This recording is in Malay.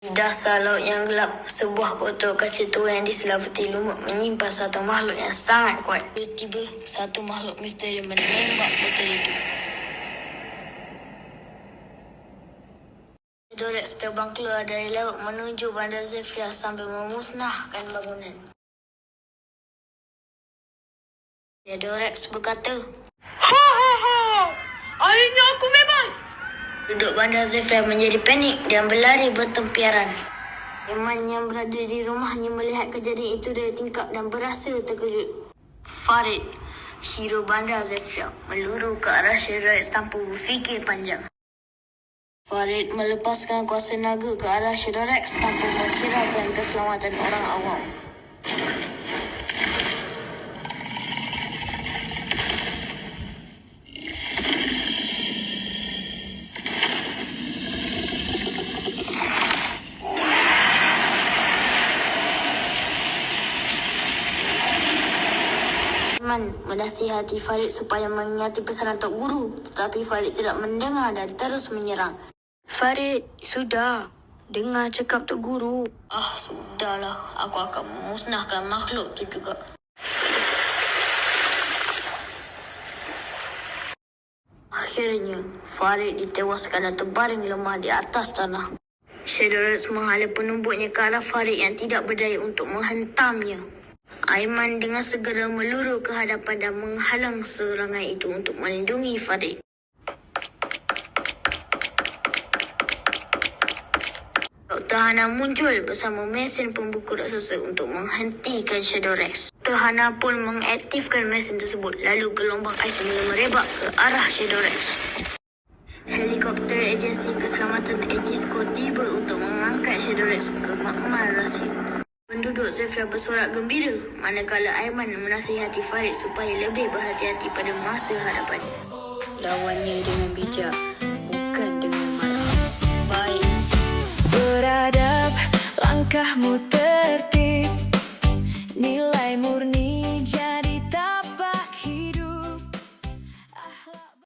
Di dasar laut yang gelap, sebuah botol kaca tua yang diselabuti lumut menyimpan satu makhluk yang sangat kuat. Tiba-tiba, satu makhluk misteri menembak botol itu. Shadow-Rex terbang keluar dari laut menuju bandar Zephyr sambil memusnahkan bangunan. Shadow-Rex berkata, Ha ha ha! Akhirnya aku bebas! Duduk bandar Zephyr menjadi panik dan berlari bertempiaran. Aiman yang berada di rumahnya melihat kejadian itu dari tingkap dan berasa terkejut. Farid, hero bandar Zephyr, meluru ke arah Shadow-Rex tanpa berfikir panjang. Farid melepaskan kuasa naga ke arah Shadow-Rex tanpa menghiraukan keselamatan orang awam. Aiman menasihati Farid supaya mengingati pesanan Tok Guru, tetapi Farid tidak mendengar dan terus menyerang. Farid, sudah. Dengar cakap Tok Guru. Sudahlah. Aku akan memusnahkan makhluk tu juga. Akhirnya, Farid ditewaskan dan terbaring lemah di atas tanah. Shadow-Rex menghala penumbuknya ke arah Farid yang tidak berdaya untuk menghentamnya. Aiman dengan segera meluru ke hadapan dan menghalang serangan itu untuk melindungi Farid. Dr. Hana muncul bersama mesin pembuku raksasa untuk menghentikan Shadow-Rex. Dr. Hana pun mengaktifkan mesin tersebut, lalu gelombang ais mula merebak ke arah Shadow-Rex. Helikopter agensi keselamatan Aegisco tiba untuk mengangkat Shadow-Rex ke makmal rahsia. Penduduk Zephyr bersorak gembira, manakala Aiman menasihati Farid supaya lebih berhati-hati pada masa hadapan. Lawannya dengan bijak.